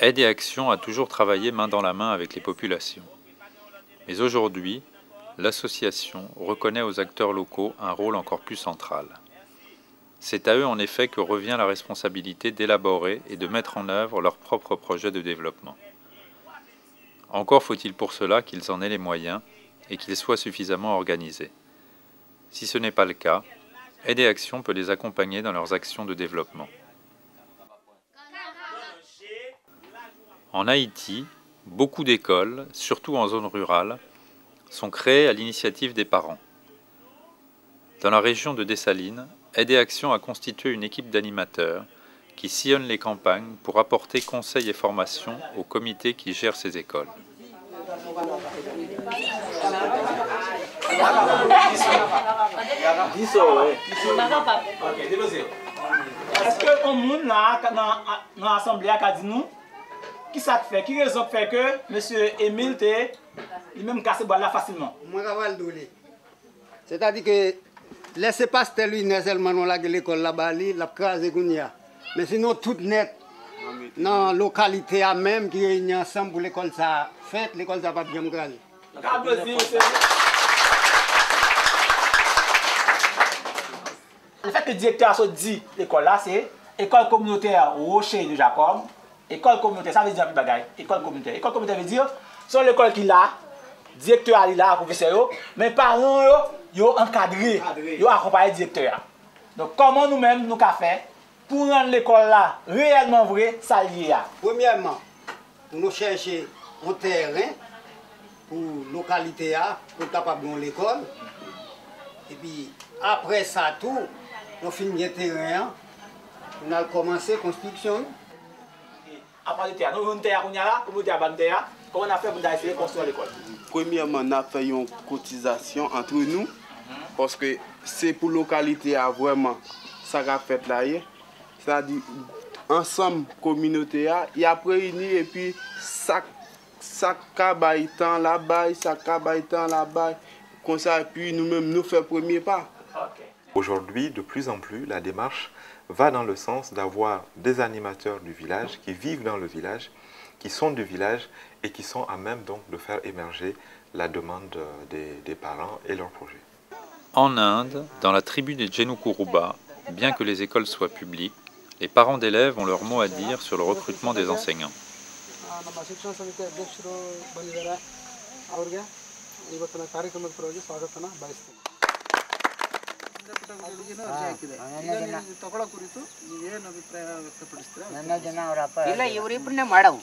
Aide et Action a toujours travaillé main dans la main avec les populations. Mais aujourd'hui, l'association reconnaît aux acteurs locaux un rôle encore plus central. C'est à eux en effet que revient la responsabilité d'élaborer et de mettre en œuvre leurs propres projets de développement. Encore faut-il pour cela qu'ils en aient les moyens et qu'ils soient suffisamment organisés. Si ce n'est pas le cas, Aide et Action peut les accompagner dans leurs actions de développement. En Haïti, beaucoup d'écoles, surtout en zone rurale, sont créées à l'initiative des parents. Dans la région de Dessalines, Aide et Action a constitué une équipe d'animateurs qui sillonnent les campagnes pour apporter conseils et formations aux comités qui gèrent ces écoles. Est-ce que on monde là dans l'assemblée a dit nous qui ça fait qui raison fait que monsieur Émile té lui-même casse bois là facilement. Moi va le doler. C'est-à-dire que laissez pas lui seulement dans l'école là-bas la crase gounia. Mais sinon tout net dans la localité à même qui réunit ensemble pour l'école ça fait l'école ça pas bien craser. Le fait que le directeur a dit l'école là, c'est école communautaire Rocher de Jacob. École communautaire, ça veut dire un bagage. École communautaire. École communautaire veut dire, c'est l'école qui l'a, directeur est là, professeur, mais parents, ils ont encadré, ils ont accompagné le directeur. Donc, comment nous-mêmes, nous avons fait pour rendre l'école là réellement vrai, ça lié à? Premièrement, nous chercher un terrain pour la localité pour capable de l'école. Et puis, après ça, tout, nous finissons le terrain, on a commencé la construction. Après le terrain, nous avons un terrain, comment on a fait pour essayer de construire l'école? Premièrement, on a fait une cotisation entre nous, parce que c'est pour la localité vraiment ça qu'a fait là. C'est-à-dire, ensemble, communauté, il y a réuni et puis ça cabaye tant là-bas, ça cabaye tant là-bas, comme ça, et puis nous-mêmes nous faisons le premier pas. Aujourd'hui, de plus en plus, la démarche va dans le sens d'avoir des animateurs du village qui vivent dans le village, qui sont du village et qui sont à même donc de faire émerger la demande des parents et leurs projets. En Inde, dans la tribu des Djenukuruba, bien que les écoles soient publiques, les parents d'élèves ont leur mot à dire sur le recrutement des enseignants. ಇಲ್ಲ ಇವರಿಬ್ಬರನ್ನೇ ಮಾಡವು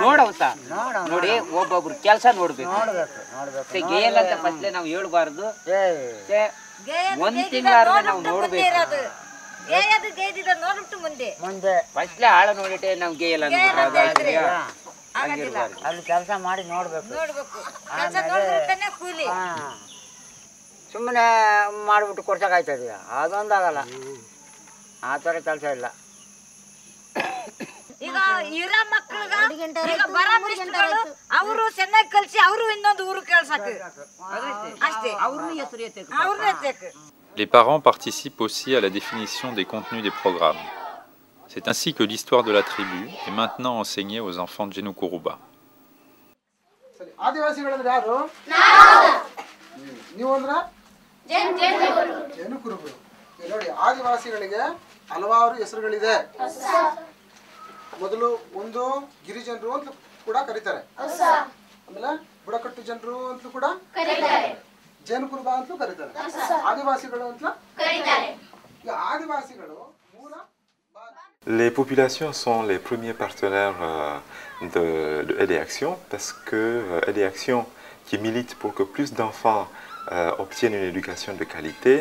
ನೋಡವುತ್ತಾ ನೋಡಿ ಒಬ್ಬೊಬ್ರು ಕೆಲಸ ನೋಡ್ಬೇಕು ಗೇಯಲ್ ಅಂತ ಫಸ್ಟ್ಲೆ ನಾವು ಹೇಳ್ಬಾರ್ದು ಒಂದ್ ತಿಂಗಳಾದ್ರೆ ನಾವು ನೋಡ್ಬೇಕು ಫಸ್ಟ್ಲೆ ಆಳ ನೋಡಿಟ್ಟೆ ನಾವು ಗೇಯಲ್ ಅಲ್ಲಿ ಕೆಲಸ ಮಾಡಿ ನೋಡ್ಬೇಕು ಸುಮ್ಮನೆ ಮಾಡಿಬಿಟ್ಟು ಕೊಡ್ಸೋಕಾಯ್ತದೆ ಅದೊಂದಾಗಲ್ಲ ಆ ಥರ ಕೆಲಸ ಇಲ್ಲ ಈಗ ಇರೋ ಮಕ್ಕಳಿಗೆ ಅವರು ಚೆನ್ನಾಗಿ ಕಲಿಸಿ ಅವರು ಇನ್ನೊಂದು ಊರು ಕೇಳ್ಸಕ್ಕೆ ಅಷ್ಟೇ ಅವ್ರನ್ನ ಎತ್ತಕ್ಕೆ. Les parents participent aussi à la définition des contenus des programmes. C'est ainsi que l'histoire de la tribu est maintenant enseignée aux enfants de Djenukuruba. ನೀವು ಅಂದ್ರೆ ಜೇನುಕುರುಬರು ನೋಡಿ ಆದಿವಾಸಿಗಳಿಗೆ ಹಲವಾರು ಹೆಸರುಗಳಿದೆ ಮೊದಲು ಒಂದು ಗಿರಿಜನರು ಅಂತ ಕೂಡ ಕರೀತಾರೆ ಆಮೇಲೆ ಬುಡಕಟ್ಟು ಜನರು ಅಂತ ಕೂಡ ಕರೀತಾರೆ ಜೇನುಕುರುಬ ಅಂತ ಕರೀತಾರೆ ಆದಿವಾಸಿಗಳು ಅಂತ ಕರೀತಾರೆ ಈ ಆದಿವಾಸಿಗಳು Les populations sont les premiers partenaires de Aide et Action parce que Aide et Action qui milite pour que plus d'enfants obtiennent une éducation de qualité,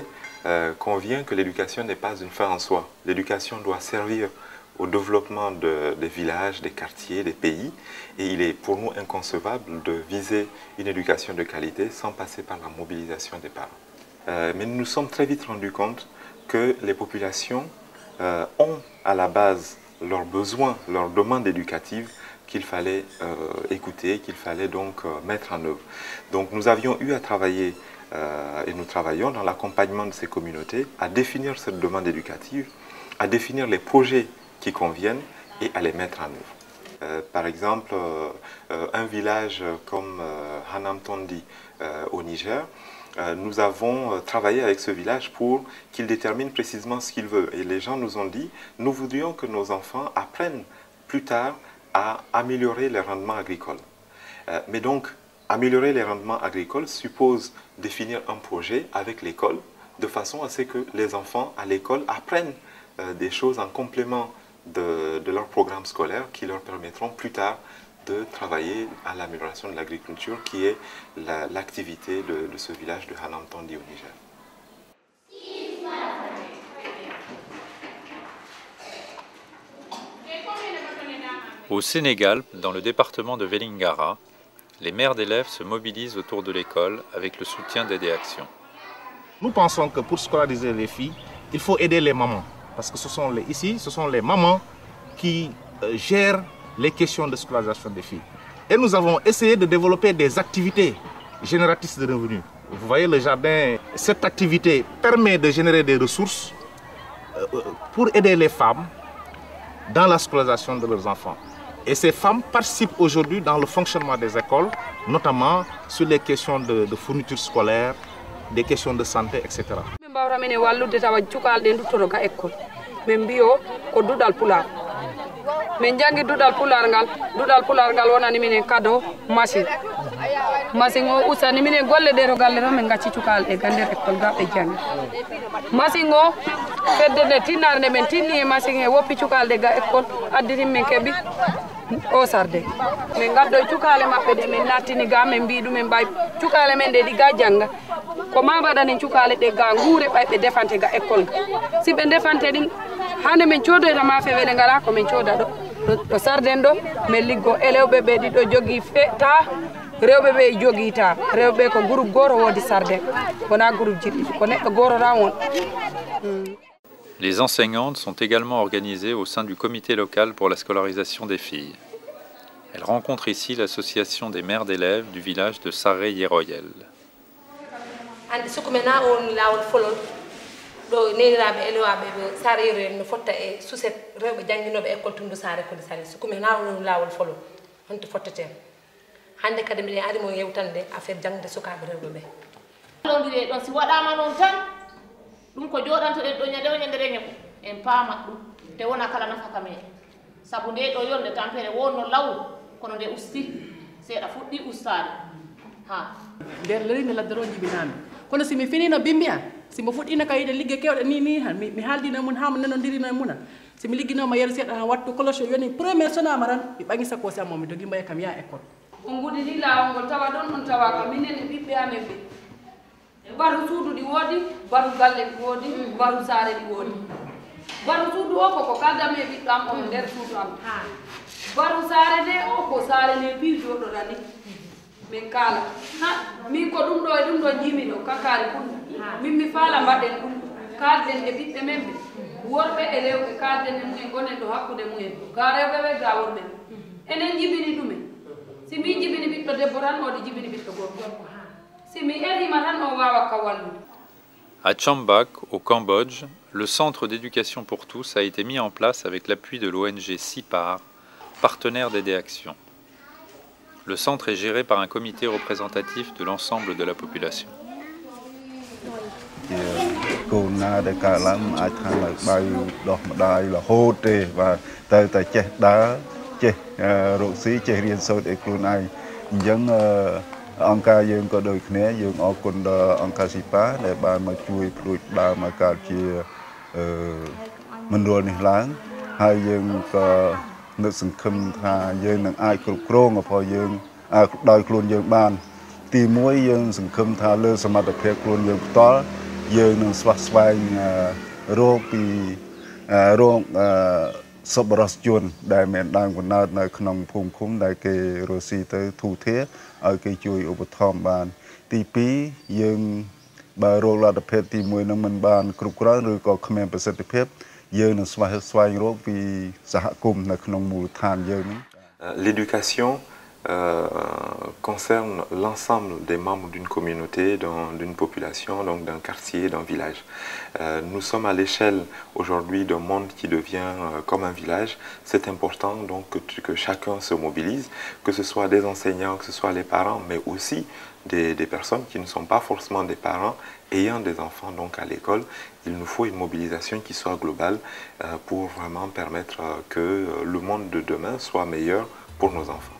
convient que l'éducation n'est pas une fin en soi. L'éducation doit servir au développement des villages, des quartiers, des pays, et il est pour nous inconcevable de viser une éducation de qualité sans passer par la mobilisation des parents. Mais nous nous sommes très vite rendus compte que les populations ont à la base leurs besoins, leurs demandes éducatives qu'il fallait écouter, qu'il fallait donc mettre en œuvre. Donc nous avions eu à travailler et nous travaillons dans l'accompagnement de ces communautés à définir cette demande éducative, à définir les projets qui conviennent et à les mettre en œuvre. Par exemple, un village comme Hanam Tondi au Niger, nous avons travaillé avec ce village pour qu'il détermine précisément ce qu'il veut. Et les gens nous ont dit, nous voudrions que nos enfants apprennent plus tard à améliorer les rendements agricoles. Mais donc, améliorer les rendements agricoles suppose définir un projet avec l'école, de façon à ce que les enfants à l'école apprennent des choses en complément de leur programme scolaire qui leur permettront plus tard de travailler à l'amélioration de l'agriculture, qui est l'activité de ce village de Hanam Tondi au Niger. Au Sénégal, dans le département de Vélingara, les mères d'élèves se mobilisent autour de l'école avec le soutien d'Aider Action. Nous pensons que pour scolariser les filles, il faut aider les mamans. Parce que ici, ce sont les mamans qui gèrent les questions de scolarisation des filles. Et nous avons essayé de développer des activités génératrices de revenus. Vous voyez le jardin, cette activité permet de générer des ressources pour aider les femmes dans la scolarisation de leurs enfants. Et ces femmes participent aujourd'hui dans le fonctionnement des écoles, notamment sur les questions de fournitures scolaires, des questions de santé, etc. min jangi dudal pular ngal wonani minen kado machine o usani minen golle ɗe to galle tan min gacci cukal ɗe gande école ga ɓe jangi machine o fedde nde tinnare nde min tinni e machine e woppi cukal ɗe ga école additin min keeɓi o sarde min gaddo cukale maɓɓe ɗe min nattini ga min mbi ɗumen mbay cukale men ɗe ɗi ga jangga ko ma mbaɗanin cukale ɗe ga guure ɓay ɓe defante ga école ga si ɓe defante ɗin hande min codoyta ma fewe ɗe ngala ko min coda ɗo sarden ɗo min liggo élewɓe ɓe ɗiɗo jogui ta rewɓe ɓe jogui ta rewɓe ko groupe goto wodi sarden wona groupe jiɗɗi ko neɗɗo goto tan won. Les enseignantes sont également organisées au sein du comité local pour la scolarisation des filles. Elles rencontrent ici l'association des mères d'élèves du village de Sarré Yeroyel. ɗo neniraɓe elewaɓe ɓe sare yeroyel no fotta e suset rewɓe janguinoɓe école tundu sare kodi sali sukumi na woni lawol folo honto fotteten hande kadi mbiɗen ari mo yewtande affaire jangde sukaɓe rewɓe ɓe londiri ɗon si waɗama noon tan ɗum ko joɗantoɗen ɗo ñande o ñandere ñebo en paamat ɗum te wona kala nafaka meɗen saabu nde ɗo yolde tampere wonno law kono nde usti seeɗa fuɗɗi ustade ha nder leydi laddaro jibinami kono simi finino bimbi an simo fuɗɗino kayide ligge kewɗe ni han mi haaldino mun ha mo nenodirino e munan simi ligginoma yeru seeɗa han wattu cloche yoni premier sonama tan mi ɓangi sakosi ammo mi dogi mbaya kam ya école on gudini lawol ngol tawa ɗon ɗon tawa ka minen e ɓiɓɓe amen ɓe baru suudu ɗi woodi baru galle ɗi woodi baru saare ɗi woodi baru suudu o koko kaldame ɓiɗɗo am omo nder suudu am baru saare nde o ko saare nde piijoɗo ɗani min kala min ko ɗum ɗo e ɗum ɗo jimi ɗo kakkari kunɗa min mi faala mbaɗen ɗum kalden e ɓiɓɓe men ɓe worɓe e rewɓe kalden e mumen gonen ɗo hakkude mumen ga rewɓe ɓe ga worɓe enen jibini ɗumen si min jibini ɓiɗɗo debbo tan oɗo jibini ɓiɗɗo gorko si mi erima tan o wawa ka wallude. À Chambak, au Cambodge, le centre d'éducation pour tous a été mis en place avec l'appui de l'ONG CIPAR, partenaire d'Aider Action. Le centre est géré par un comité représentatif de l'ensemble de la population. L'éducation concerne l'ensemble des membres d'une communauté, d'une population, donc d'un quartier, d'un village. Nous sommes à l'échelle aujourd'hui d'un monde qui devient comme un village. C'est important donc que chacun se mobilise, que ce soit des enseignants, que ce soit les parents, mais aussi des personnes qui ne sont pas forcément des parents ayant des enfants donc à l'école. Il nous faut une mobilisation qui soit globale pour vraiment permettre que le monde de demain soit meilleur pour nos enfants.